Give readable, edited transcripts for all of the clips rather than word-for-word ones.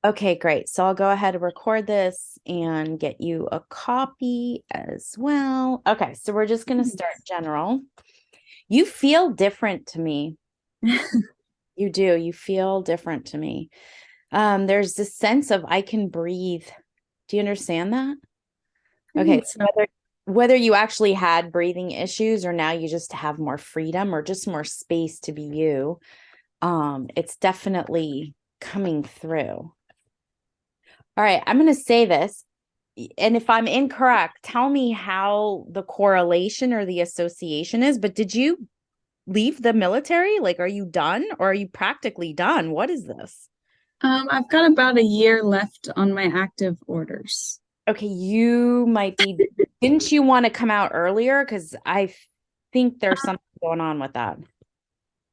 Okay, great. So I'll go ahead and record this and get you a copy as well. Okay, so we're just going to start general. You feel different to me. You do. You feel different to me. There's this sense of I can breathe. Do you understand that? I Okay, think so so. whether you actually had breathing issues or now you just have more freedom or just more space to be you, it's definitely coming through. All right, I'm going to say this. And if I'm incorrect, tell me how the correlation or the association is. But did you leave the military? Like, are you done or are you practically done? What is this? I've got about a year left on my active orders. Okay, you might be. Didn't you want to come out earlier? Because I think there's something going on with that.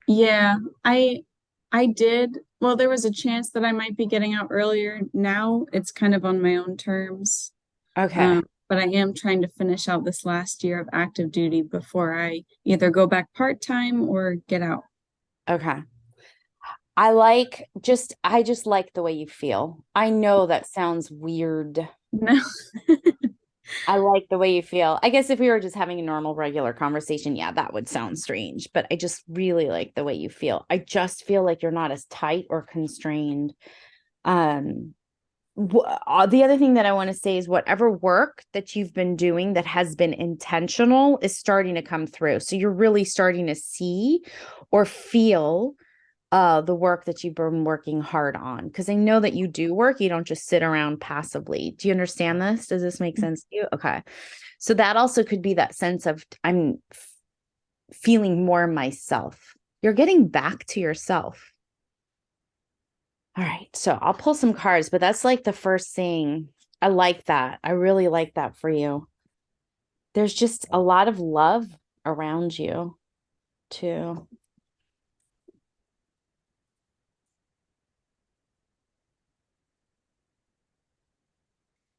Yeah, I did. Well, there was a chance that I might be getting out earlier. Now it's kind of on my own terms. Okay. But I am trying to finish out this last year of active duty before I either go back part-time or get out. Okay. I just like the way you feel. I know that sounds weird. No. I like the way you feel. I guess if we were just having a normal, regular conversation, yeah, that would sound strange. But I just really like the way you feel. I just feel like you're not as tight or constrained. Um, the other thing that I want to say is whatever work that you've been doing that has been intentional is starting to come through. So you're really starting to see or feel the work that you've been working hard on. Because I know that you do work, you don't just sit around passively. Do you understand this? Does this make sense to you? Okay. So that also could be that sense of feeling more myself. You're getting back to yourself. All right. So I'll pull some cards, but that's like the first thing. I like that. I really like that for you. There's just a lot of love around you, too.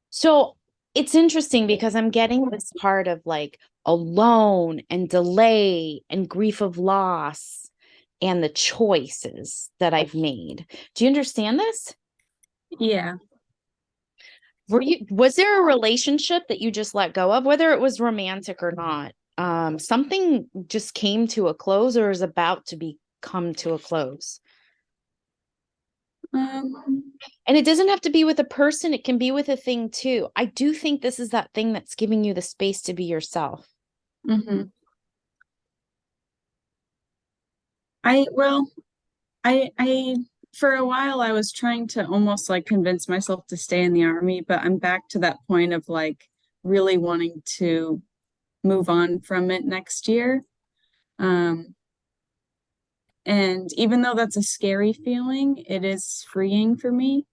So it's interesting because I'm getting this part of like alone and delay and grief of loss and the choices that I've made. Do you understand this? Yeah. Was there a relationship that you just let go of, whether it was romantic or not? Something just came to a close or is about to be come to a close. Um, And it doesn't have to be with a person, it can be with a thing too. I do think this is that thing that's giving you the space to be yourself. mhm. Well, I for a while I was trying to almost like convince myself to stay in the army, but I'm back to that point of like really wanting to move on from it next year. Um, and even though that's a scary feeling, it is freeing for me.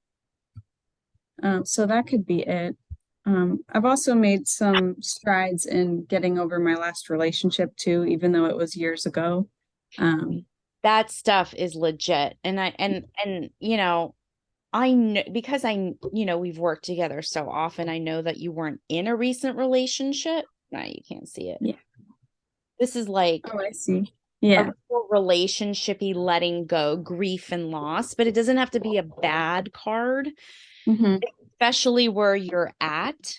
So that could be it. I've also made some strides in getting over my last relationship too, even though it was years ago. Um, That stuff is legit. And I know because we've worked together so often. I know that you weren't in a recent relationship. No, you can't see it. yeah. This is like Oh, I see. a Yeah. real relationshipy letting go, grief and loss, but it doesn't have to be a bad card, Hmm. especially where you're at.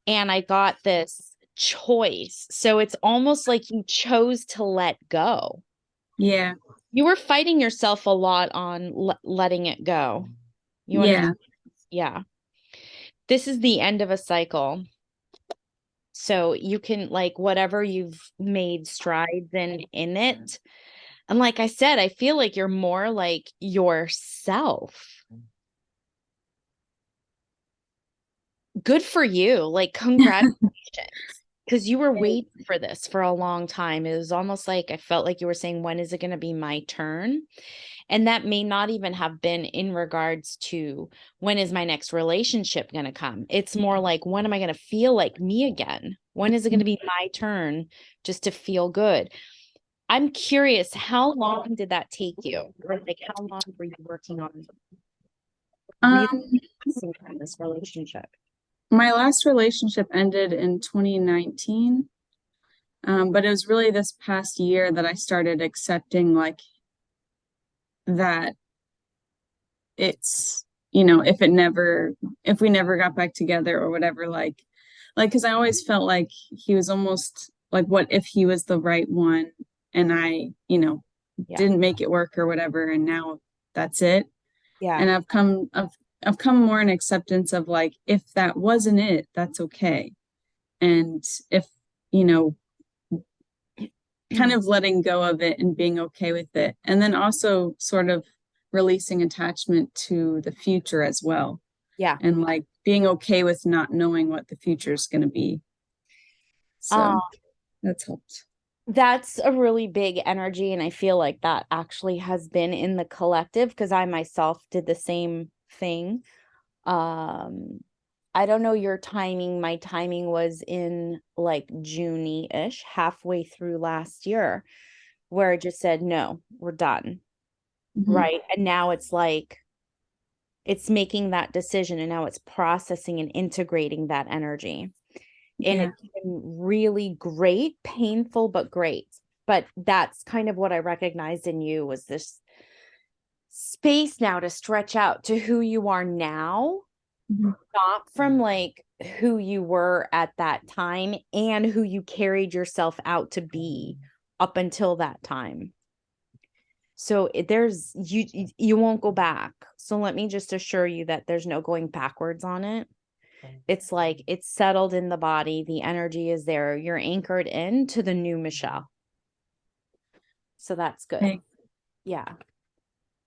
And I got this choice. So it's almost like you chose to let go. Yeah. You were fighting yourself a lot on letting it go. You understand? Yeah. Yeah. This is the end of a cycle. So you can like whatever you've made strides in it. And like I said, I feel like you're more like yourself. Good for you. Like congratulations. Because you were waiting for this for a long time. It was almost like I felt like you were saying, when is it going to be my turn? And that may not even have been in regards to when is my next relationship going to come. It's more like, when am I going to feel like me again? When is it going to be my turn just to feel good? I'm curious, how long did that take you? Or like, how long were you working on really Um, from this relationship? my last relationship ended in 2019. But it was really this past year that I started accepting like that it's, if we never got back together or whatever, like, because I always felt like he was almost like, what if he was the right one and I, Yeah. didn't make it work or whatever, and now that's it. Yeah. And I've come more in acceptance of like, if that wasn't it, that's okay. And if, you know, kind of letting go of it and being okay with it. And then also sort of releasing attachment to the future as well. Yeah. And like being okay with not knowing what the future is going to be. Um, So that's helped. that's a really big energy. And I feel like that actually has been in the collective because I myself did the same thing. Um, I don't know your timing. My timing was in like June-ish, halfway through last year, where I just said, no, we're done. Mhm. Right. And now it's like, it's making that decision and now it's processing and integrating that energy. And Yeah. it's been really great, painful, but great. But that's kind of what I recognized in you was this space now to stretch out to who you are now, Mhm. not from like who you were at that time and who you carried yourself out to be up until that time. So there's you won't go back. So let me just assure you that there's no going backwards on it. It's like it's settled in the body, the energy is there. You're anchored into the new Michelle. So that's good. Okay. Yeah.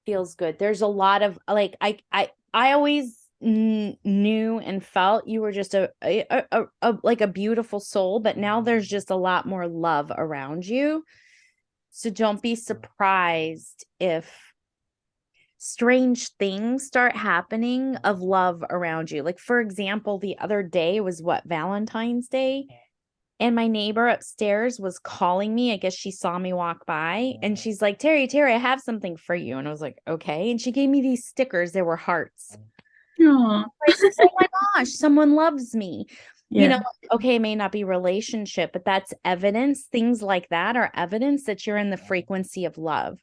Feels good. There's a lot of like I always knew and felt you were just a like a beautiful soul, but now there's just a lot more love around you. So don't be surprised if strange things start happening of love around you. Like, for example, the other day was what, Valentine's Day? And my neighbor upstairs was calling me. I guess she saw me walk by and she's like, Terrie, I have something for you. And I was like, okay. And she gave me these stickers. They were hearts. Aw. Like, oh my gosh, someone loves me. You Yeah. know, okay, it may not be relationship, but that's evidence. Things like that are evidence that you're in the frequency of love.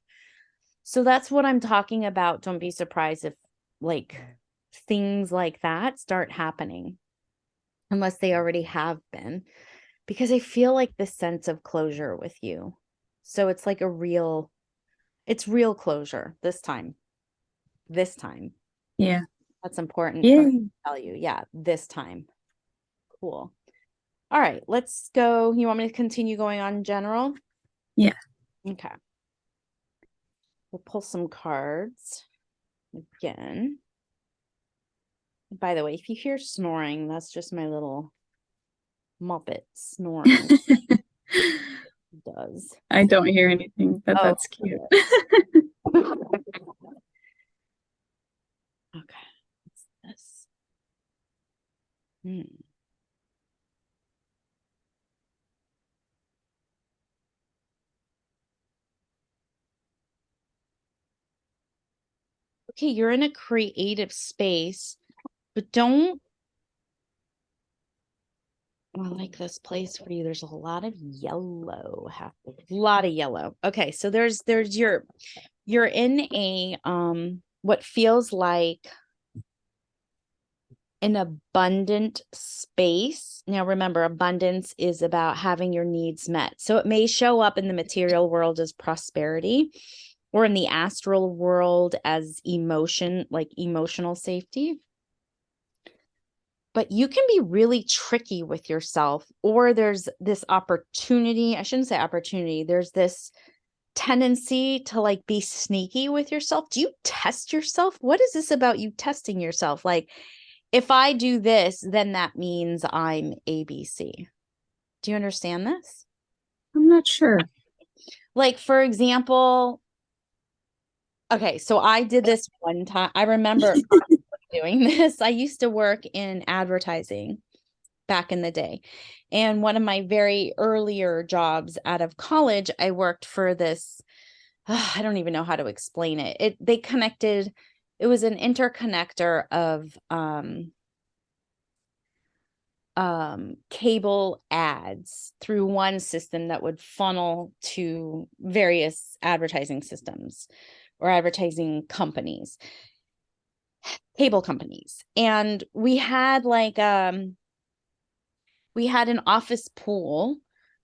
So that's what I'm talking about. Don't be surprised if like things like that start happening, unless they already have been, because I feel like this sense of closure with you. So it's like it's real closure this time. This time. Yeah. That's important for me to Yay. tell you. Yeah, this time. Cool. All right, let's go. You want me to continue going on general? Yeah. Okay. We'll pull some cards again. By the way, if you hear snoring, that's just my little Muppet snoring. It does. I don't hear anything, but Oh, that's cute. okay. What's this? Hmm. Okay, you're in a creative space, but don't I like this place for you. There's a lot of yellow, a lot of yellow. Okay, so there's you're in a what feels like an abundant space. Now, remember, abundance is about having your needs met. So it may show up in the material world as prosperity or in the astral world as emotion, like emotional safety. But you can be really tricky with yourself, or there's this opportunity. I shouldn't say opportunity. There's this tendency to like be sneaky with yourself. Do you test yourself? What is this about you testing yourself? Like, if I do this, then that means I'm ABC. Do you understand this? I'm not sure. Like, for example, okay, so I did this one time. I remember doing this. I used to work in advertising back in the day. And one of my very earlier jobs out of college, I worked for this, I don't even know how to explain it. They connected, it was an interconnector of cable ads through one system that would funnel to various advertising systems or advertising companies. cable companies. And we had an office pool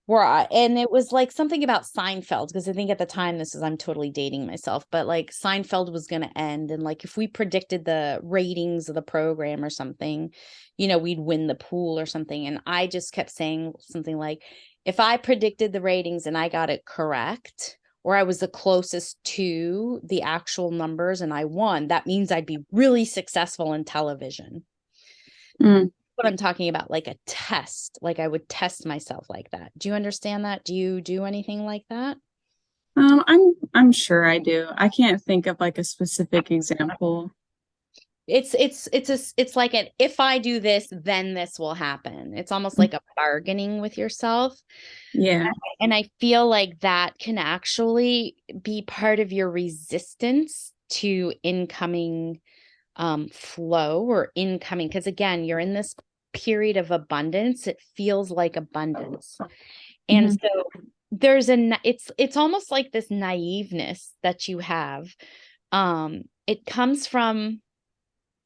and it was like something about Seinfeld, because I think at the time, I'm totally dating myself, but like Seinfeld was going to end. And like, if we predicted the ratings of the program or something, we'd win the pool or something. And I just kept saying something like, if I predicted the ratings and I got it correct, or I was the closest to the actual numbers and I won, that means I'd be really successful in television. Mm. What I'm talking about, like a test, like I would test myself like that. Do you understand that? Do you do anything like that? I'm sure I do. I can't think of like a specific example. It's like an, if I do this, then this will happen. It's almost like a bargaining with yourself. Yeah. And I feel like that can actually be part of your resistance to incoming flow or incoming, because again, you're in this period of abundance. It feels like abundance. And Hmm. so it's almost like this naiveness that you have. It comes from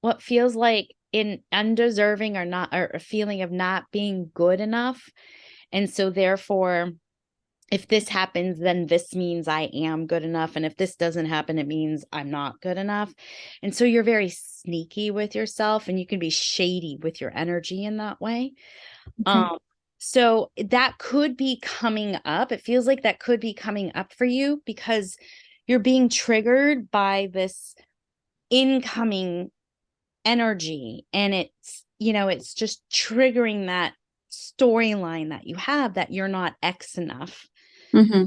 what feels like in undeserving or not, or a feeling of not being good enough. And so therefore, if this happens, then this means I am good enough. And if this doesn't happen, it means I'm not good enough. And so you're very sneaky with yourself, and you can be shady with your energy in that way. Okay. Um, so that could be coming up. It feels like that could be coming up for you because you're being triggered by this incoming energy, and it's just triggering that storyline that you have, that you're not X enough. Hmm.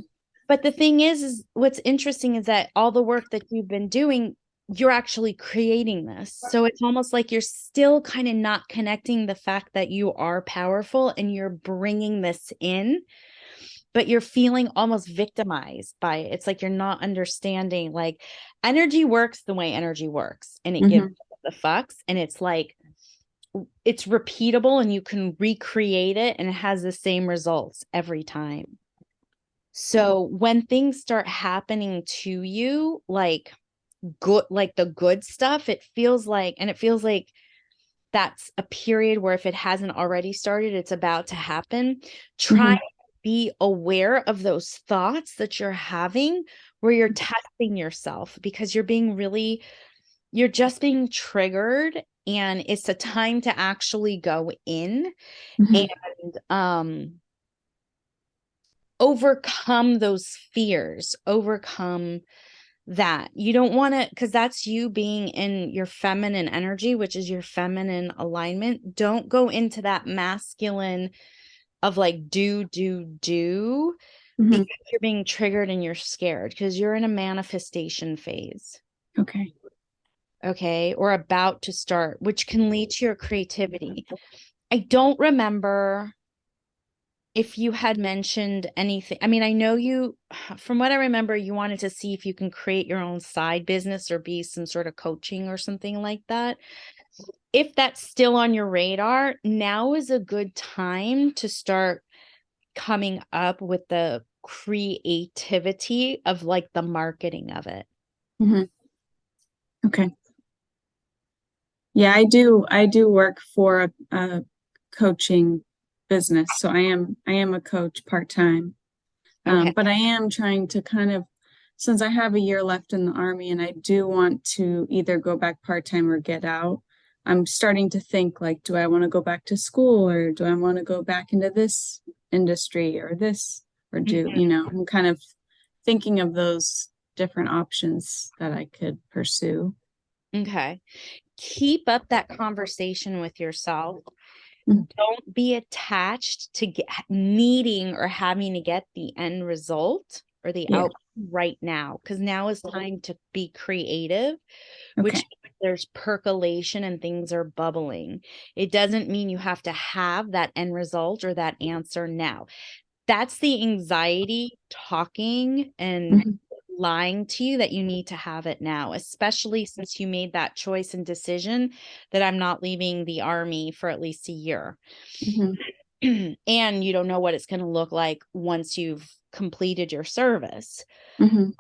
But the thing is what's interesting is that all the work that you've been doing, you're actually creating this. So it's almost like you're still kind of not connecting the fact that you are powerful and you're bringing this in, but you're feeling almost victimized by it. It's like you're not understanding, like, energy works the way energy works, and it gives Hmm. the fucks. And it's like, it's repeatable and you can recreate it and it has the same results every time. So when things start happening to you, like good, like the good stuff, it feels like that's a period where if it hasn't already started, it's about to happen. Try Hmm. to be aware of those thoughts that you're having where you're testing yourself, because you're just being triggered, and it's a time to actually go in Hmm. and overcome those fears, overcome that. You don't want to, because that's you being in your feminine energy, which is your feminine alignment. Don't go into that masculine of like do, Hmm. because you're being triggered and you're scared because you're in a manifestation phase. Okay. Okay. Or about to start, which can lead to your creativity. I don't remember if you had mentioned anything. I mean, I know from what I remember, you wanted to see if you can create your own side business or be some sort of coaching or something like that. If that's still on your radar, now is a good time to start coming up with the creativity of like the marketing of it. Hmm. Okay. Yeah, I do work for a coaching business. So I am a coach part-time. Okay. But I am trying to kind of, since I have a year left in the army and I do want to either go back part-time or get out, I'm starting to think like, do I want to go back to school or do I want to go back into this industry or this or I'm kind of thinking of those different options that I could pursue. Okay. Keep up that conversation with yourself. Mhm. Don't be attached to needing or having to get the end result or the Yeah. outcome right now, because now is time to be creative, which Okay. means there's percolation and things are bubbling. It doesn't mean you have to have that end result or that answer now. That's the anxiety talking and Hmm. lying to you, that you need to have it now, especially since you made that choice and decision that I'm not leaving the army for at least a year. Hmm. and you don't know what it's going to look like once you've completed your service. Hmm.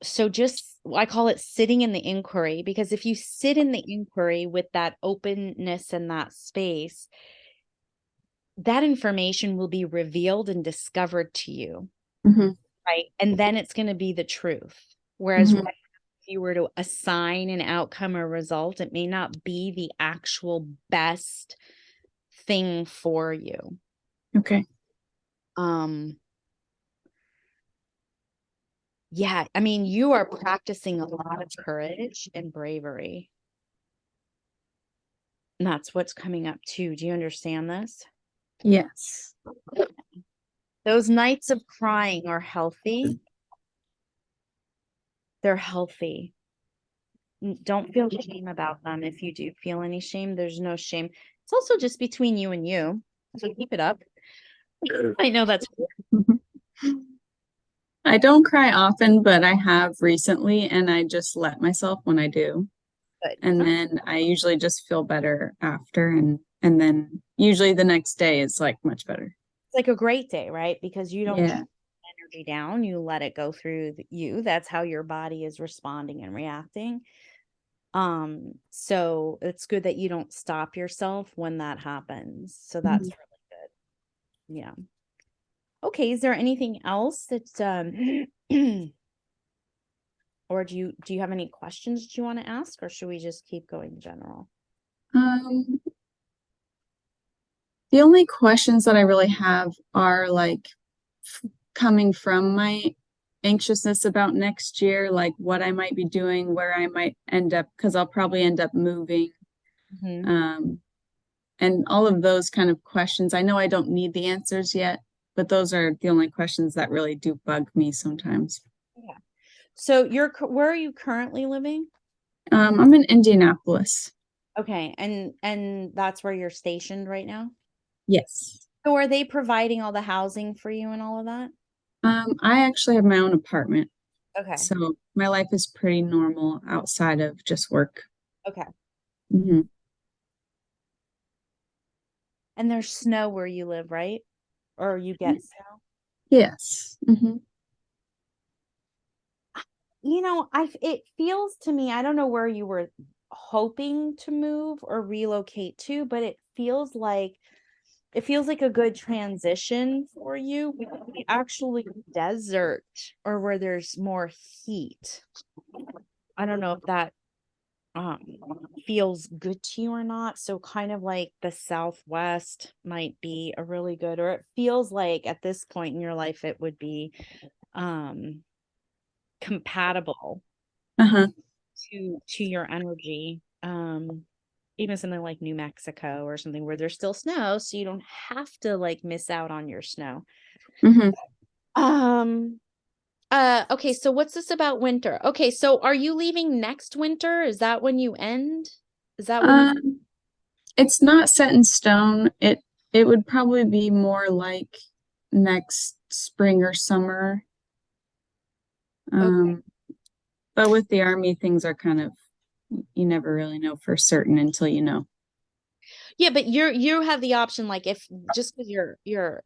So just, I call it sitting in the inquiry, because if you sit in the inquiry with that openness and that space, that information will be revealed and discovered to you, Hmm. right? And then it's going to be the truth. Whereas Hmm. if you were to assign an outcome or result, it may not be the actual best thing for you. Okay. Um, yeah, I mean, you are practicing a lot of courage and bravery. And that's what's coming up too. Do you understand this? Yes. Those nights of crying are healthy. They're healthy. Don't feel shame about them. If you do feel any shame, there's no shame. It's also just between you and you. So keep it up. I know that's Mhm. I don't cry often, but I have recently, and I just let myself when I do. good. And Okay. then I usually just feel better after, and then usually the next day is like much better. It's like a great day, right? Because you don't Yeah. shut energy down. You let it go through you. That's how your body is responding and reacting. So it's good that you don't stop yourself when that happens. So that's Mhm. really good. Yeah. Okay, is there anything else that's or do you have any questions that you want to ask, or should we just keep going general? Um, the only questions that I really have are like coming from my anxiousness about next year, like what I might be doing, where I might end up, because I'll probably end up moving. Hmm. Um, and all of those kind of questions. I know I don't need the answers yet, but those are the only questions that really do bug me sometimes. Yeah. So where are you currently living? I'm in Indianapolis. Okay, and that's where you're stationed right now? Yes. So are they providing all the housing for you and all of that? I actually have my own apartment, Okay. so my life is pretty normal outside of just work. Okay. Hmm. And there's snow where you live, right? Or you get snow? Yes. Hmm. It feels to me, I don't know where you were hoping to move or relocate to, but it feels like a good transition for you. Actually, desert or where there's more heat. I don't know if that um feels good to you or not. So kind of like the Southwest might be a really good, or it feels like at this point in your life it would be um compatible Uh-huh. to your energy. Even something like New Mexico or something where there's still snow, so you don't have to like miss out on your snow. Hmm. Um okay, so what's this about winter? Okay, so are you leaving next winter? Is that when you end? Is that when you Um, it's not set in stone. It would probably be more like next spring or summer. Okay. Um, but with the army, things are kind of you never really know for certain until you know. Yeah, but you have the option, like if just because your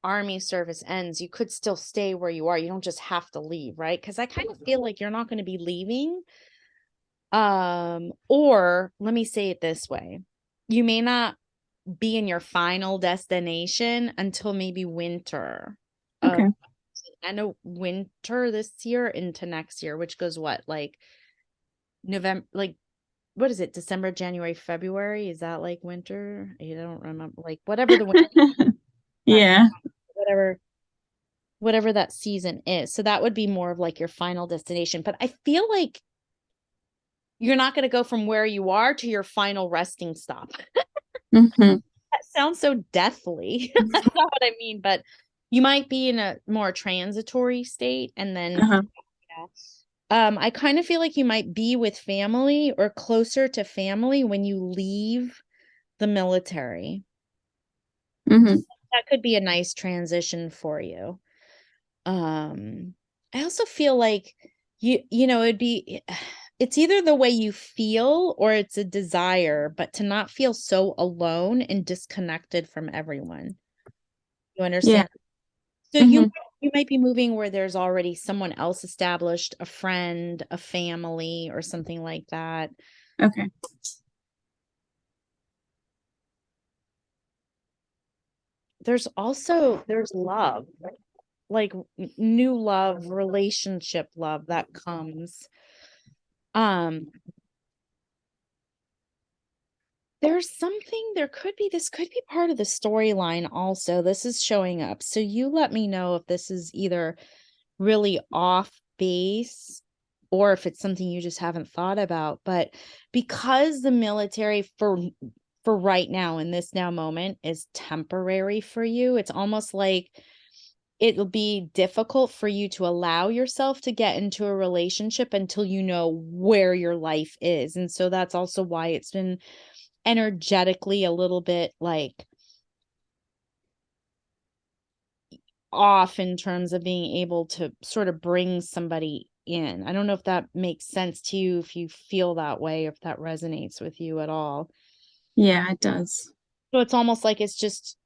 army service ends, you could still stay where you are. You don't just have to leave, right? Because I kind of feel like you're not going to be leaving. Or let me say it this way. You may not be in your final destination until maybe winter of Okay. end of winter this year into next year, which goes what, like November, like what is it, December, January, February? Is that like winter? I don't remember. Like whatever the winter, Yeah. whatever whatever that season is. So that would be more of like your final destination. But I feel like you're not going to go from where you are to your final resting stop. Hmm. That sounds so deathly. That's not what I mean, but you might be in a more transitory state and then Uh-huh. I kind of feel like you might be with family or closer to family when you leave the military. Hmm. That could be a nice transition for you. Um, I also feel like it'd be It's either the way you feel or it's a desire, but to not feel so alone and disconnected from everyone. You Yeah. understand? So Hmm. you might be moving where there's already someone else established, a friend, a family, or something like that. Okay. There's love, like new love, relationship love that comes. Um, there could be, this could be part of the storyline also. This is showing up. So you let me know if this is either really off base or if it's something you just haven't thought about. But because the military for right now in this now moment is temporary for you, it's almost like it'll be difficult for you to allow yourself to get into a relationship until you know where your life is. And so that's also why it's been energetically a little bit like off in terms of being able to sort of bring somebody in. I don't know if that makes sense to you, if you feel that way, if that resonates with you at all. Yeah, it does. So it's almost like it's just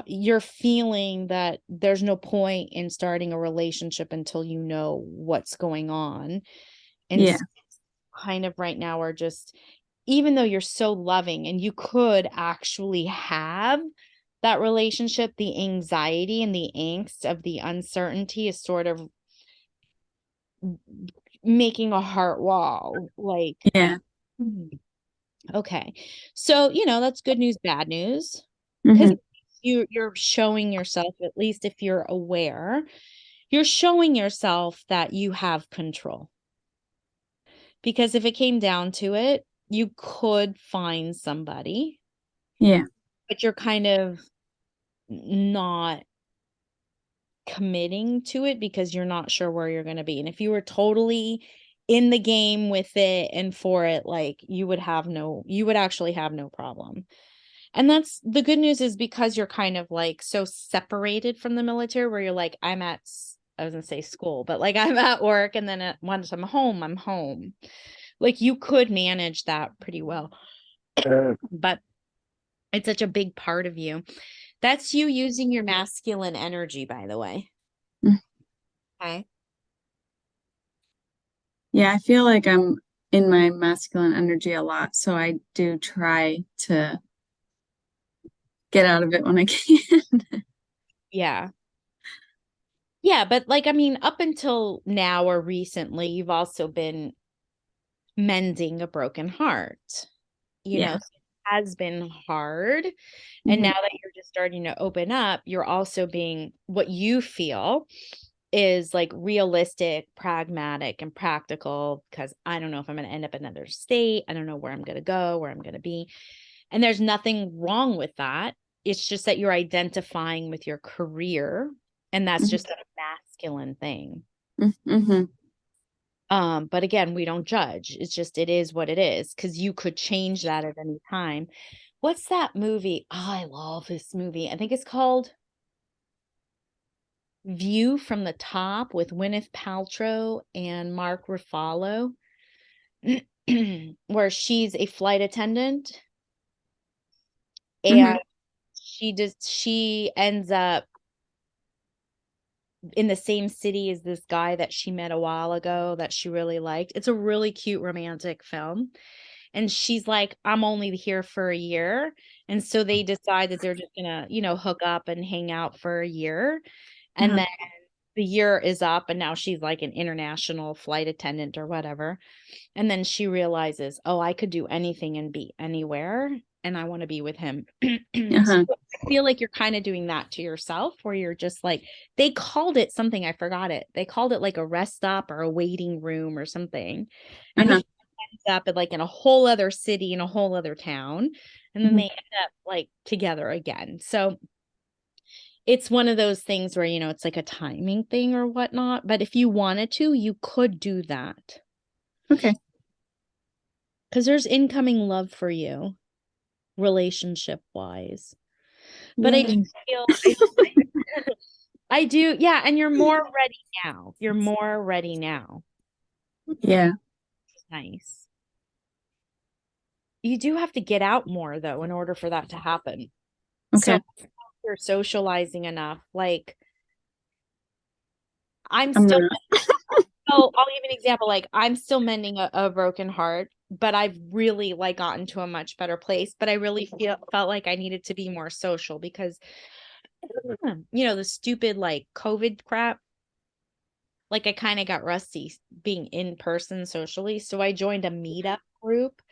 you're feeling that there's no point in starting a relationship until you know what's going on. And Yeah. kind of right now are just, even though you're so loving and you could actually have that relationship, the anxiety and the angst of the uncertainty is sort of making a heart wall. Like, Yeah. hmm, okay. So, that's good news, bad news. Because Hmm. you're showing yourself, at least if you're aware, you're showing yourself that you have control. Because if it came down to it, you could find somebody, Yeah. but you're kind of not committing to it because you're not sure where you're going to be. And if you were totally in the game with it and for it, like you would actually have no problem. And that's the good news, is because you're kind of like so separated from the military where you're like, I was gonna say school, but like I'm at work and then once I'm home, I'm home. Like you could manage that pretty well. But it's such a big part of you. That's you using your masculine energy, by the way. Mm. Okay. Yeah, I feel like I'm in my masculine energy a lot, so I do try to get out of it when I can. Yeah. Yeah, but like I mean, up until now or recently, you've also been mending a broken heart. Yeah. So it has been hard. And Hmm. now that you're just starting to open up, you're also being what you feel is like realistic, pragmatic, and practical because I don't know if I'm going to end up in another state. I don't know where I'm going to go, where I'm going to be. And there's nothing wrong with that. It's just that you're identifying with your career, and that's just a masculine thing. Hmm. But again, we don't judge. It's just it is what it is because you could change that at any time. What's that movie? Oh, I love this movie. I think it's called View from the Top with Gwyneth Paltrow and Mark Ruffalo, where she's a flight attendant and Hmm. she ends up in the same city as this guy that she met a while ago that she really liked. It's a really cute romantic film. And she's like, I'm only here for a year. And so they decide that they're just gonna, hook up and hang out for a year. And Uh-huh. then the year is up, and now she's like an international flight attendant or whatever. And then she realizes, oh, I could do anything and be anywhere, and I want to be with him. So Uh-huh. I feel like you're kind of doing that to yourself, where you're just like, they called it something, I forgot it. They called it like a rest stop or a waiting room or something. And he Uh-huh. ends up at like in a whole other city, in a whole other town. And then Hmm. they end up like together again. So it's one of those things where, it's like a timing thing or whatnot. But if you wanted to, you could do that Okay. because there's incoming love for you, relationship wise. But I do Yay. feel, I do, yeah. And you're more ready now. You're more ready now. Yeah. Nice. You do have to get out more though in order for that to happen. So Okay. if you're socializing enough. Like I'm I'm still, gonna, I'll give you an example. Like I'm still mending a broken heart, but I've really like gotten to a much better place. But I really felt like I needed to be more social because the stupid like COVID crap. Like I kind of got rusty being in person socially. So I joined a meetup group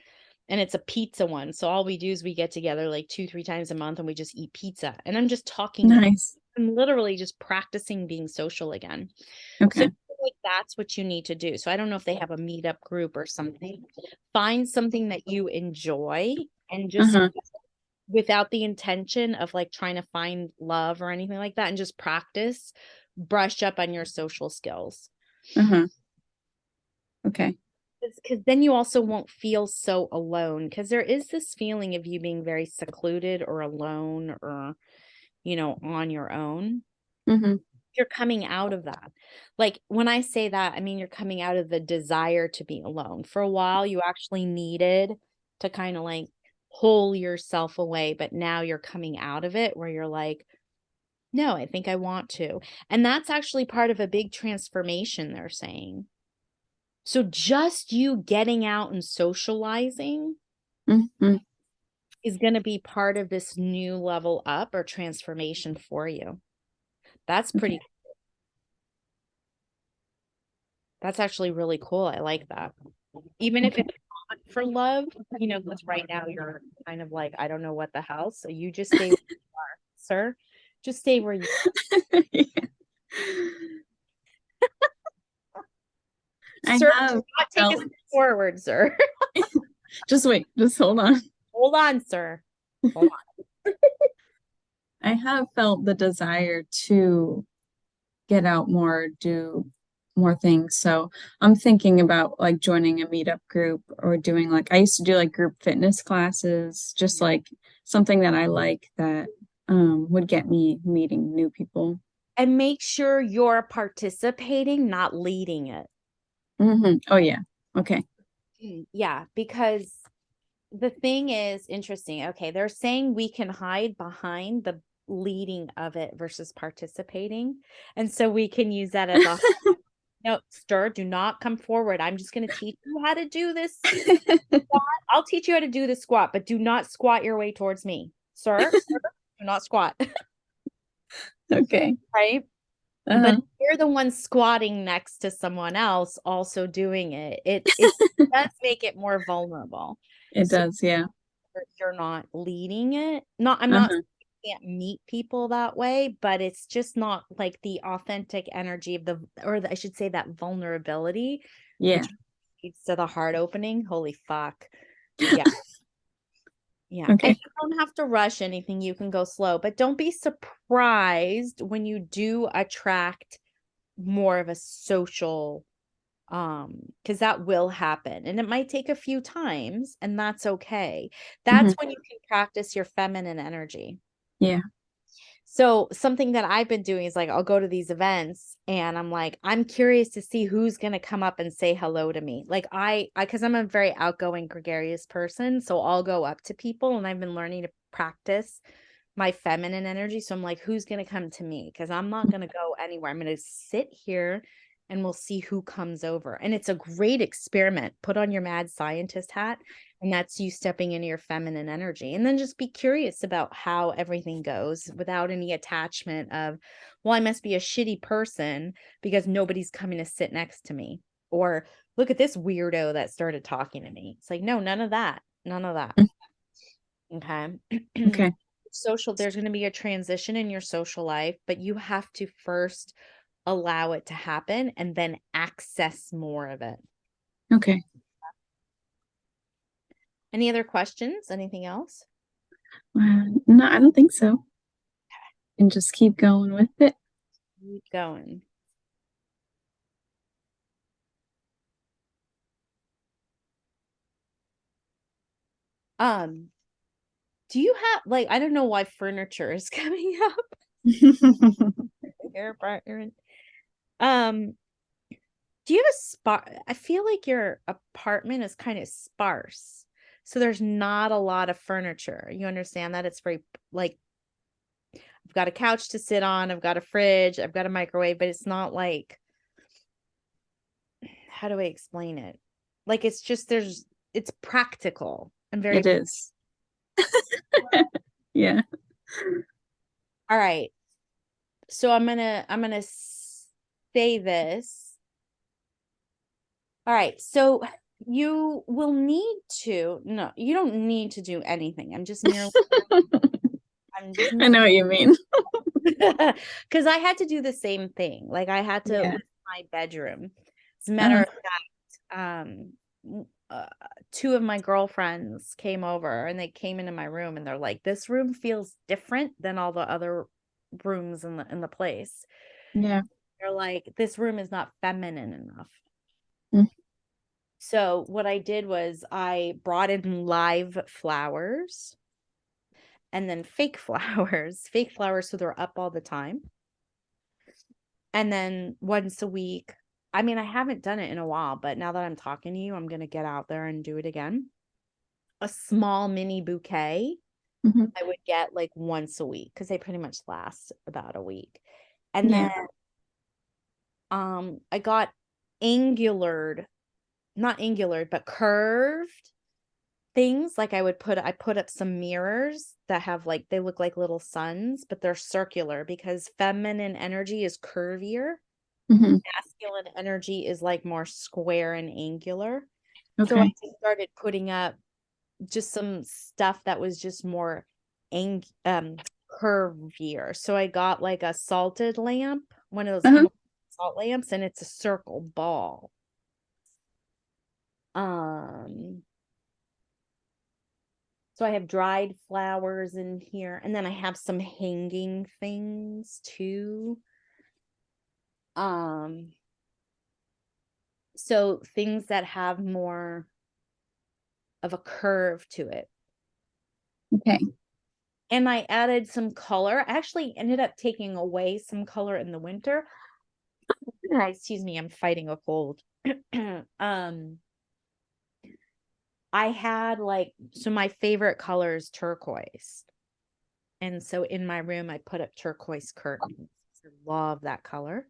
and it's a pizza one. So all we do is we get together like 2, 3 times a month and we just eat pizza. And I'm just talking to people. nice. I'm literally just practicing being social again. So I Okay. feel like that's what you need to do. So I don't know if they have a meetup group or something. Find something that you enjoy and just Uh-huh. without the intention of like trying to find love or anything like that and just practice, brush up on your social skills. Uh-huh. Okay. Because then you also won't feel so alone because there is this feeling of you being very secluded or alone or on your own. Mm-hmm. You're coming out of that. Like when I say that, I mean you're coming out of the desire to be alone. For a while you actually needed to kind of like pull yourself away, but now you're coming out of it where you're like, no, I think I want to. And that's actually part of a big transformation, they're saying. So just you getting out and socializing Mm-hmm. is going to be part of this new level up or transformation for you. That's Okay. pretty, that's actually really cool. I like that. Even if Okay. it's not for love, because right now you're kind of like, I don't know what the hell. So you just stay, sir. Just stay where you, I sir, do have not take a felt, step forward, sir. just wait, just hold on. Hold on, sir. Hold I have felt the desire to get out more, do more things. So I'm thinking about like joining a meetup group or doing like I used to do like group fitness classes, just on. like something that I like that would get me meeting new people. And make sure you're participating, not leading it. Oh yeah. Okay. Yeah, because the thing is interesting. Okay, they're saying we can hide behind the leading of it versus participating. And so we can use that as a no, stir, do not come forward. I'm just going to teach you how to do this squat. I'll teach you how to do this squat, but do not squat your way towards me. Sir, do not squat. Okay. Right? But Uh-huh. if you're the one squatting next to someone else also doing it, it does make it more vulnerable. It So does, yeah. you're not leading it. Not I'm not Uh-huh. saying you can't meet people that way, but it's just not like the authentic energy of I should say that vulnerability, Yeah. which leads to the heart opening. Holy fuck. Yeah. Yeah. And Okay. you don't have to rush anything. You can go slow, but don't be surprised when you do attract more of a social because that will happen and it might take a few times and that's okay. That's Hmm. when you can practice your feminine energy. Yeah. So something that I've been doing is like I'll go to these events and I'm like I'm curious to see who's going to come up and say hello to me. Like I cuz I'm a very outgoing gregarious person, so I'll go up to people and I've been learning to practice my feminine energy. So I'm like who's going to come to me cuz I'm not going to go anywhere. I'm going to sit here and we'll see who comes over. And it's a great experiment. Put on your mad scientist hat and that's you stepping into your feminine energy. And then just be curious about how everything goes without any attachment of, well, I must be a shitty person because nobody's coming to sit next to me. Or look at this weirdo that started talking to me. It's like, no, none of that. None of that. Okay. Okay. Social, there's going to be a transition in your social life, but you have to first allow it to happen and then access more of it. Okay. Any other questions? Anything else? No, I don't think so. And just keep going with it. Keep going. Um, do you have like I don't know why furniture is coming up. Air partner. Um, Do you have a spot? I feel like your apartment is kind of sparse. So there's not a lot of furniture. You understand that? It's very like I've got a couch to sit on, I've got a fridge, I've got a microwave, but it's not like, how do I explain it? Like it's just it's practical and It very. is. Yeah. All right. So I'm gonna say this. All right. So you will need to, no, you don't need to do anything. I'm just I know what you mean. because I had to do the same thing. Like I had to Yeah. with my bedroom. As a matter Uh-huh. of fact, uh, two of my girlfriends came over and they came into my room and they're like, "This room feels different than all the other rooms in the place." Yeah. They're like, "This room is not feminine enough." Mm. So what I did was I brought in live flowers and then fake flowers so they're up all the time. And then once a week, I mean, I haven't done it in a while, but now that I'm talking to you, I'm going to get out there and do it again. A small mini bouquet Hmm. I would get like once a week because they pretty much last about a week. And Yeah. then I got angular, not angular, but curved things. Like I put up some mirrors that have like they look like little suns, but they're circular because feminine energy is curvier. Hmm. Masculine energy is like more square and angular. So I Okay. started putting up just some stuff that was just more ang curvier. So I got like a salted lamp, one of those Uh-huh. salt lamps, and it's a circle ball. Um, so I have dried flowers in here, and then I have some hanging things too. Um, so things that have more of a curve to it. Okay. And I added some color. I actually ended up taking away some color in the winter. Excuse me, I'm fighting a cold. um, I had like so my favorite color is turquoise. And so in my room I put up turquoise curtains. I love that color.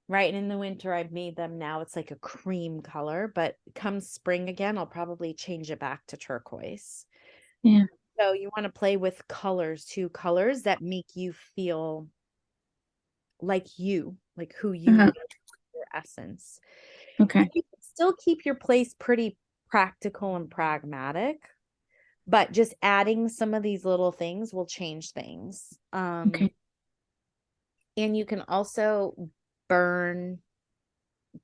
Right. And in the winter I've made them now it's like a cream color, but come spring again, I'll probably change it back to turquoise. Yeah. So you want to play with colors too, colors that make you feel like who you Uh-huh. are, your essence. Okay. You can still keep your place pretty practical and pragmatic, but just adding some of these little things will change things. Okay. And you can also burn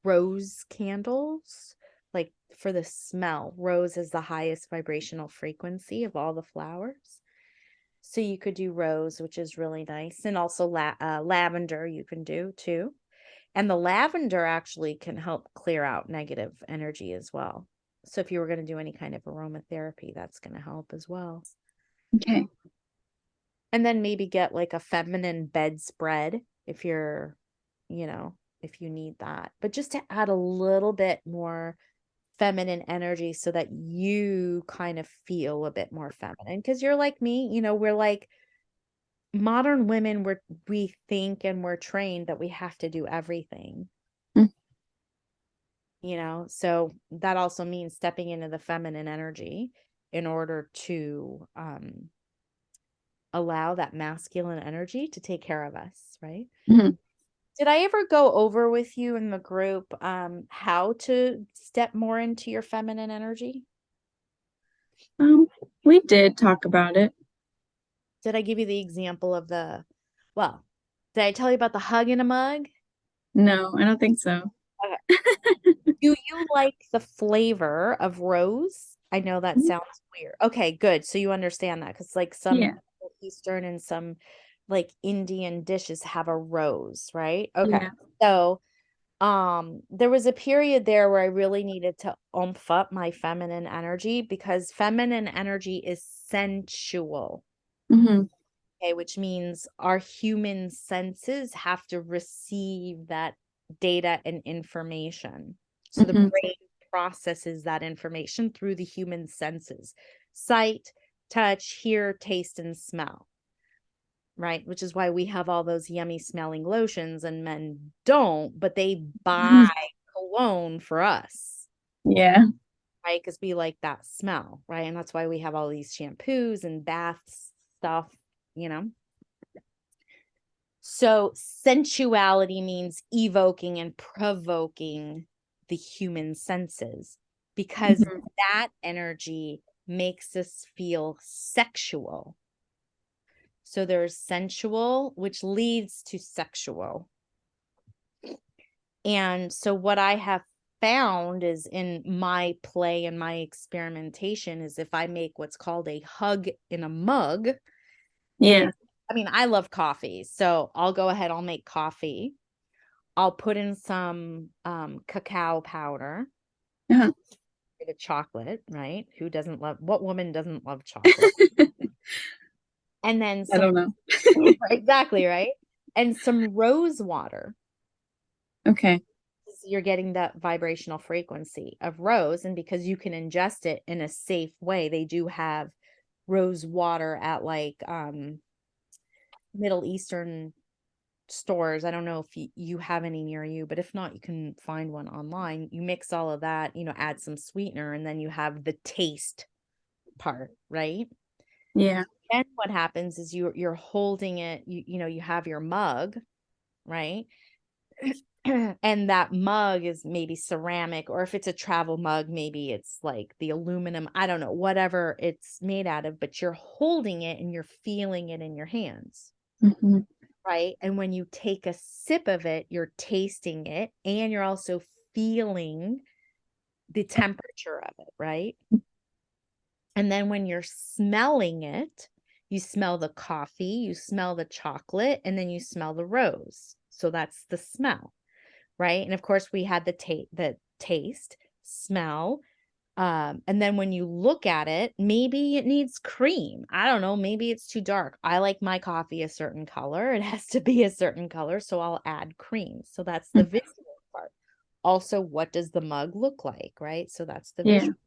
rose candles, like for the smell. Rose is the highest vibrational frequency of all the flowers. So you could do rose, which is really nice. And also lavender you can do too. And the lavender actually can help clear out negative energy as well. So if you were going to do any kind of aromatherapy, that's going to help as well. Okay. And then maybe get like a feminine bedspread if you're, you know, if you need that. But just to add a little bit more feminine energy so that you kind of feel a bit more feminine. Because you're like me, we're like modern women, we think and we're trained that we have to do everything. Mm. So that also means stepping into the feminine energy in order to allow that masculine energy to take care of us, right? Hmm. Did I ever go over with you in the group how to step more into your feminine energy? Um, we did talk about it. Did I give you the example of well, did I tell you about the hug in a mug? No, I don't think so. Okay. Do you like the flavor of rose? I know that Mhm. sounds weird. Okay, good. So you understand that because like some Yeah. Eastern and some like Indian dishes have a rose, right? Okay. Yeah. So there was a period there where I really needed to oomph up my feminine energy because feminine energy is sensual. Hmm. Okay, which means our human senses have to receive that data and information. So the Hmm. brain processes that information through the human senses: sight, touch, hear, taste, and smell. Right? Which is why we have all those yummy smelling lotions and men don't, but they buy cologne for us, Yeah. right? Because we like that smell, right? And that's why we have all these shampoos and baths stuff, you know? So sensuality means evoking and provoking the human senses, because Hmm. that energy makes us feel sexual. So there's sensual, which leads to sexual. And so what I have found is, in my play and my experimentation, is if I make what's called a hug in a mug, Yeah. and I mean, I love coffee, so I'll go ahead, I'll make coffee. I'll put in some cacao powder, Uh-huh. the chocolate, right? Who doesn't love, what woman doesn't love chocolate? And then I some, don't know. exactly, right? And some rose water. Okay. You're getting that vibrational frequency of rose, and because you can ingest it in a safe way, they do have rose water at like Middle Eastern stores. I don't know if you have any near you, but if not, you can find one online. You mix all of that, add some sweetener, and then you have the taste part, right? Yeah. Then what happens is you're holding it, you have your mug, right? And that mug is maybe ceramic, or if it's a travel mug, maybe it's like the aluminum, I don't know, whatever it's made out of, but you're holding it and you're feeling it in your hands, Hmm. right? And when you take a sip of it, you're tasting it and you're also feeling the temperature of it, right? And then when you're smelling it, you smell the coffee, you smell the chocolate, and then you smell the rose. So that's the smell, right? And of course, we had the taste, smell, and then when you look at it, maybe it needs cream. I don't know, maybe it's too dark. I like my coffee a certain color. It has to be a certain color, so I'll add cream. So that's the visual part. Also, what does the mug look like, right? So that's the Yeah. visual.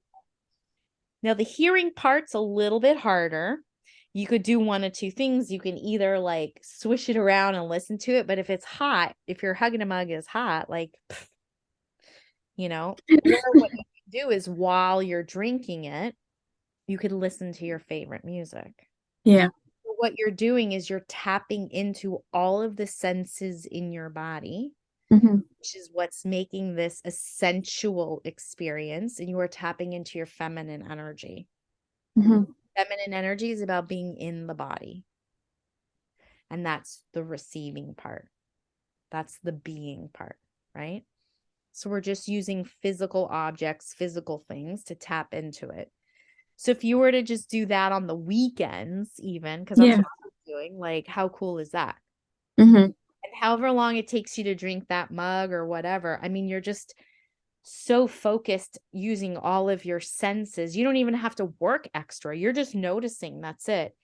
Now, the hearing part's a little bit harder. You could do one of two things. You can either like swish it around and listen to it, but if it's hot, if you're hugging a mug is hot, like, or what you can do is while you're drinking it, you could listen to your favorite music. Yeah. What you're doing is you're tapping into all of the senses in your body, Hmm. which is what's making this a sensual experience. And you are tapping into your feminine energy. Hmm. Feminine energy is about being in the body. And that's the receiving part. That's the being part, right? So we're just using physical objects, physical things to tap into it. So if you were to just do that on the weekends, even, because that's Yeah. what I'm doing, like, how cool is that? Hmm. And however long it takes you to drink that mug or whatever, I mean, you're just so focused using all of your senses. You don't even have to work extra. You're just noticing. That's it.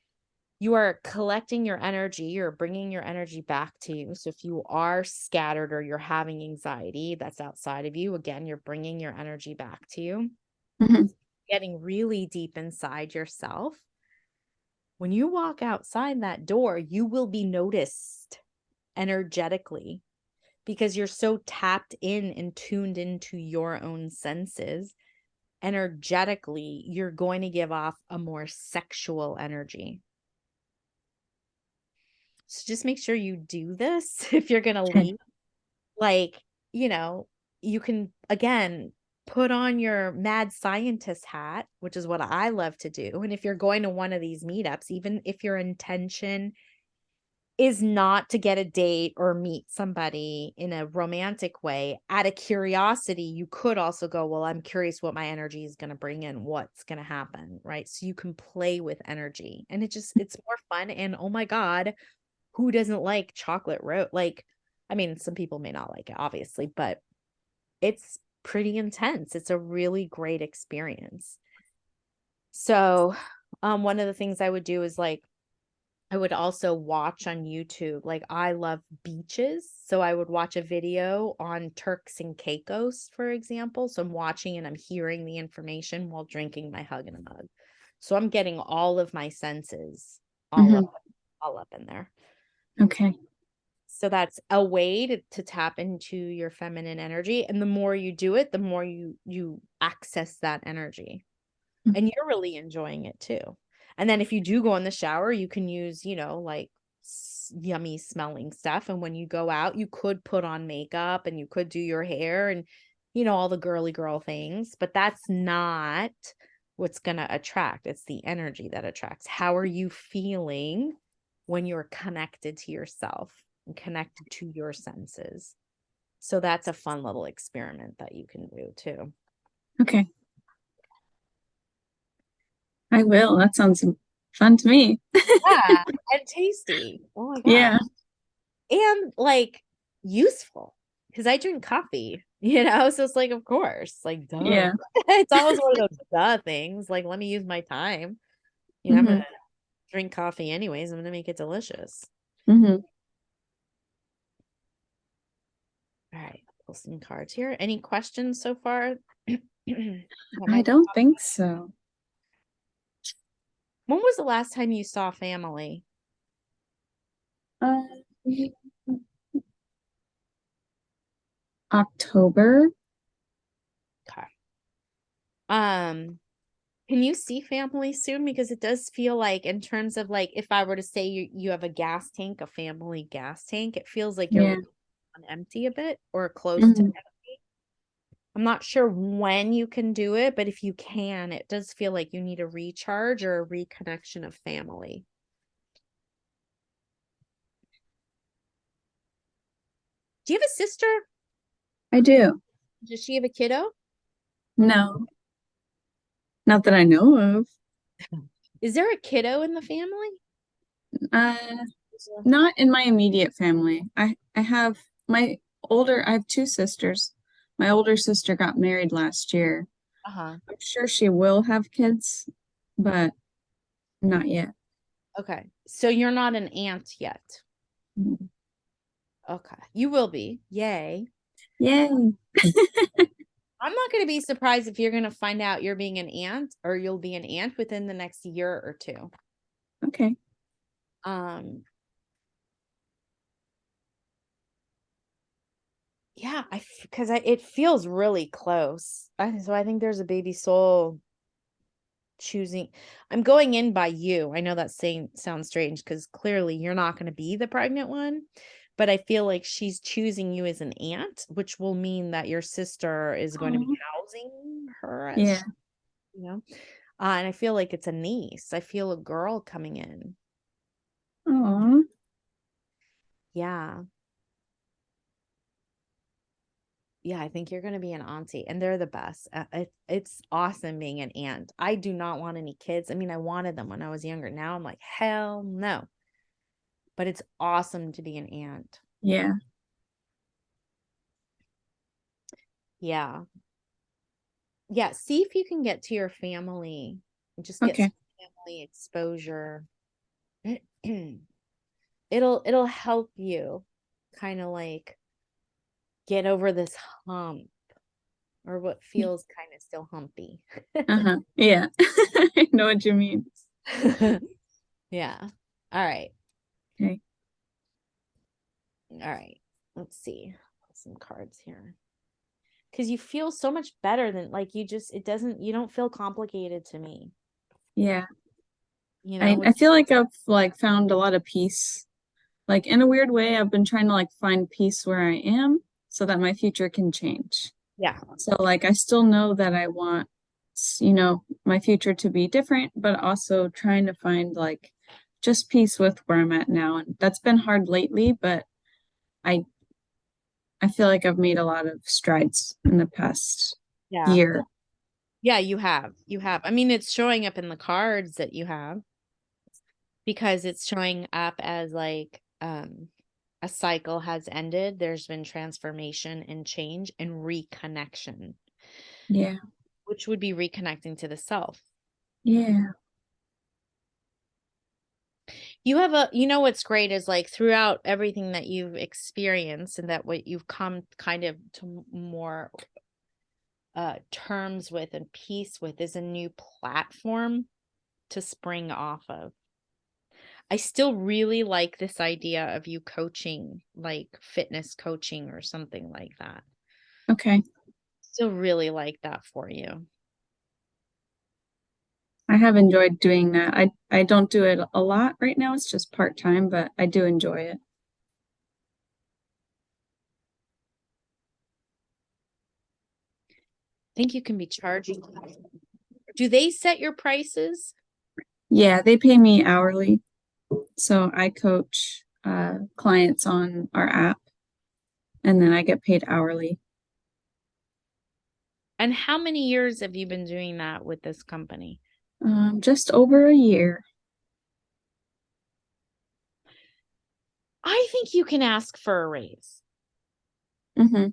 You are collecting your energy. You're bringing your energy back to you. So if you are scattered or you're having anxiety that's outside of you, again, you're bringing your energy back to you, Hmm. getting really deep inside yourself. When you walk outside that door, you will be noticed energetically, because you're so tapped in and tuned into your own senses. Energetically, you're going to give off a more sexual energy. So just make sure you do this if you're going to Okay. leave. Like, you know, you can, again, put on your mad scientist hat, which is what I love to do. And if you're going to one of these meetups, even if your intention is not to get a date or meet somebody in a romantic way, out of curiosity, you could also go, well, I'm curious what my energy is going to bring in, what's going to happen, right? So you can play with energy, and it's more fun. And oh my God, who doesn't like chocolate rose? Like, I mean, some people may not like it, obviously, but it's pretty intense. It's a really great experience. So, one of the things I would do is like, I would also watch on YouTube. Like I love beaches, so I would watch a video on Turks and Caicos, for example. So I'm watching and I'm hearing the information while drinking my hug and a mug. So I'm getting all of my senses all Hmm. up all up in there. Okay. So that's a way to tap into your feminine energy. And the more you do it, the more you access that energy. And you're really enjoying it too. And then if you do go in the shower, you can use, like yummy smelling stuff. And when you go out, you could put on makeup and you could do your hair and, all the girly girl things, but that's not what's going to attract. It's the energy that attracts. How are you feeling when you're connected to yourself and connected to your senses? So that's a fun little experiment that you can do too. Okay. I will. That sounds fun to me. Yeah, and tasty. Oh my God. Yeah. And like useful because I drink coffee, so it's like, of course, like, duh. Yeah. It's always one of those duh things. Like, let me use my time. I'm gonna Hmm. drink coffee anyways. I'm gonna make it delicious. Hmm. All right, pull some cards here. Any questions so far? That I might don't think so. When was the last time you saw family? Uh, October. Okay. Um, Can you see family soon? Because it does feel like, in terms of like, if I were to say you have a gas tank, a family gas tank, it feels like you're Yeah. running on empty a bit or close to Hmm. empty. I'm not sure when you can do it, but if you can, it does feel like you need a recharge or a reconnection of family. Do you have a sister? I do. Does she have a kiddo? No, not that I know of. Is there a kiddo in the family? Uh, Not in my immediate family. I have I have two sisters. My older sister got married last year. Uh-huh. I'm sure she will have kids, but not yet. Okay. So you're not an aunt yet. Okay. You will be. Yay. Yay. I'm not going to be surprised if you're going to find out you're being an aunt or you'll be an aunt within the next year or two. Okay. Um, yeah, because it feels really close. So I think there's a baby soul choosing. I'm going in by you. I know that saying sounds strange because clearly you're not going to be the pregnant one, but I feel like she's choosing you as an aunt, which will mean that your sister is going to be Aw. housing her as, Yeah. you know. And I feel like it's a niece. I feel a girl coming in. Oh, Yeah. Yeah, I think you're going to be an auntie and they're the best. It's awesome being an aunt. I do not want any kids. I mean, I wanted them when I was younger. Now I'm like, hell no. But it's awesome to be an aunt. yeah. Yeah. Yeah. See if you can get to your family. Just get Okay. some family exposure. It'll help you kind of like get over this hump or what feels kind of still humpy. Uh-huh. Yeah. I know what you mean. Yeah. All right. Okay. All right. Let's see. Some cards here. Because you feel so much better than like you don't feel complicated to me, Yeah. which, I feel like I've like found a lot of peace. Like in a weird way, I've been trying to like find peace where I am so that my future can change. yeah. So like I still know that I want, my future to be different, but also trying to find like just peace with where I'm at now. And that's been hard lately, but I I feel like I've made a lot of strides in the past Yeah. year. Yeah, you have. You have. I mean, it's showing up in the cards that you have because it's showing up as like a cycle has ended. There's been transformation and change and reconnection, Yeah. which would be reconnecting to the self. Yeah. You have a, you know, what's great is like throughout everything that you've experienced and that what you've come kind of to more terms with and peace with is a new platform to spring off of. I still really like this idea of you coaching, like fitness coaching or something like that. Okay. Still really like that for you. I have enjoyed doing that. I don't do it a lot right now. It's just part-time, but I do enjoy it. I think you can be charging. Do they set your prices? Yeah, they pay me hourly. So I coach clients on our app and then I get paid hourly. And how many years have you been doing that with this company? Just over a year. I think you can ask for a raise. Hmm.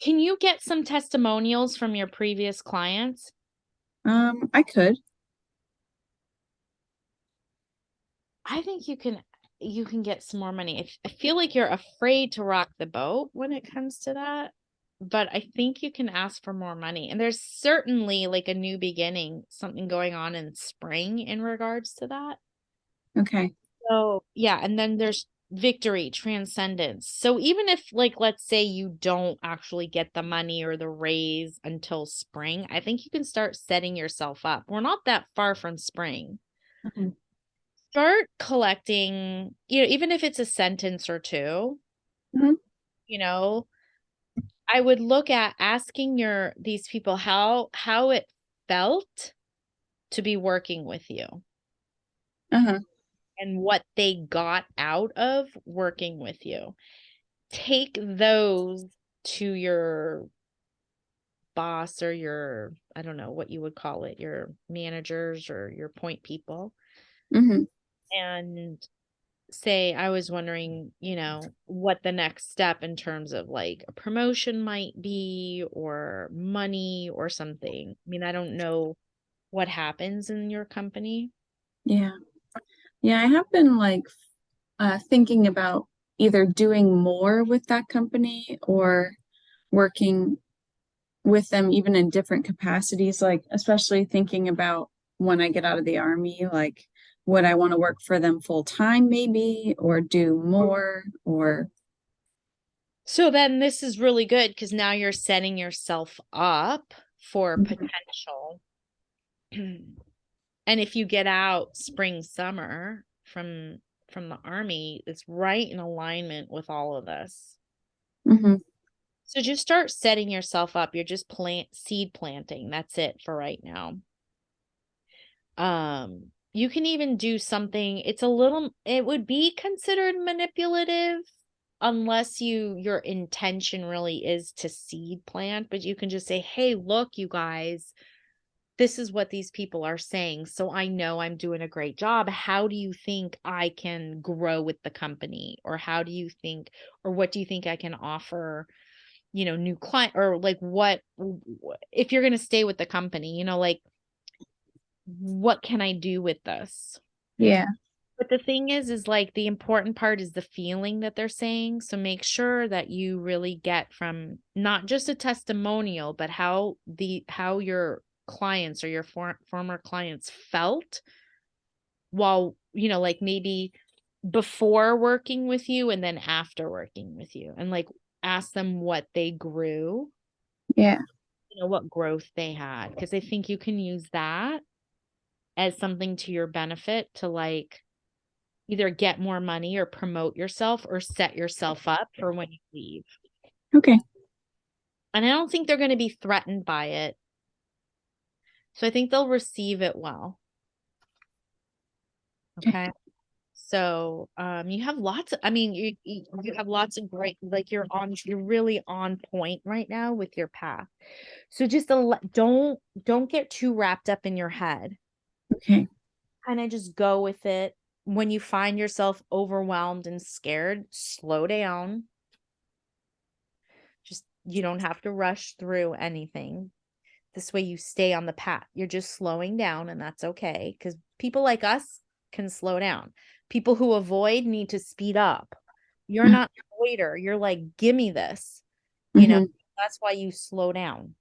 Can you get some testimonials from your previous clients? I could. I think you can get some more money. I feel like you're afraid to rock the boat when it comes to that, but I think you can ask for more money. And there's certainly like a new beginning, something going on in spring in regards to that. Okay. So, yeah, and then there's victory, transcendence. So even if like let's say you don't actually get the money or the raise until spring, I think you can start setting yourself up. We're not that far from spring. Mhm. Start collecting, you know, even if it's a sentence or two, Mhm. you know, I would look at asking these people how it felt to be working with you Uh-huh. and what they got out of working with you. Take those to your boss or your, I don't know what you would call it, your managers or your point people, Hmm. and say, I was wondering, you know, what the next step in terms of like a promotion might be or money or something. I mean, I don't know what happens in your company. Yeah. Yeah, I have been like thinking about either doing more with that company or working with them even in different capacities, like especially thinking about when I get out of the army, like would I want to work for them full time maybe or do more or So then this is really good because now you're setting yourself up for Mhm. potential. And if you get out spring, summer from the army, it's right in alignment with all of this. Mhm. So just start setting yourself up. You're just seed planting. That's it for right now. You can even do something, it's a little, it would be considered manipulative unless your intention really is to seed plant, but you can just say, "Hey, look, you guys, this is what these people are saying. So I know I'm doing a great job. How do you think I can grow with the company? Or how do you think, or what do you think I can offer, you know, new client or like what if you're going to stay with the company, you know, like what can I do with this?" Yeah. But the thing is like the important part is the feeling that they're saying. So make sure that you really get from not just a testimonial, but how your clients or your former clients felt while, you know, like maybe before working with you and then after working with you. And like ask them what they grew, Yeah. you know, what growth they had. Because I think you can use that as something to your benefit to like either get more money or promote yourself or set yourself up for when you leave. Okay. And I don't think they're going to be threatened by it. So I think they'll receive it well. Okay. So you have lots of, I mean, you have lots of great, like you're really on point right now with your path. So just don't get too wrapped up in your head. Okay. Kind of just go with it. When you find yourself overwhelmed and scared, slow down. Just you don't have to rush through anything. This way you stay on the path. You're just slowing down and that's okay because people like us can slow down. People who avoid need to speed up. You're Mhm. not a avoider. You're like, give me this. You know, Mhm. that's why you slow down.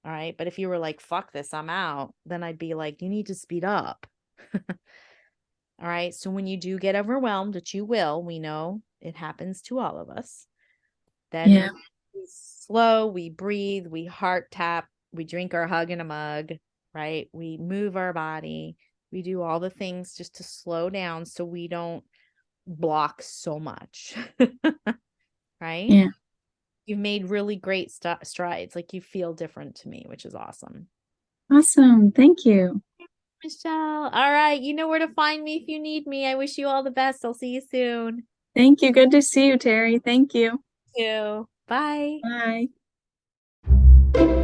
All right. But if you were like, fuck this, I'm out, then I'd be like, you need to speed up. All right. So when you do get overwhelmed, which you will, we know it happens to all of us, then Yeah. we slow, we breathe, we heart tap, we drink our hug in a mug, right? We move our body, we do all the things just to slow down so we don't block so much, right? Yeah. You've made really great strides. Like you feel different to me, which is awesome. Awesome. Thank you. Michelle, all right. You know where to find me if you need me. I wish you all the best. I'll see you soon. Thank you. Good to see you, Terrie. Thank you. Thank you. Bye. Bye.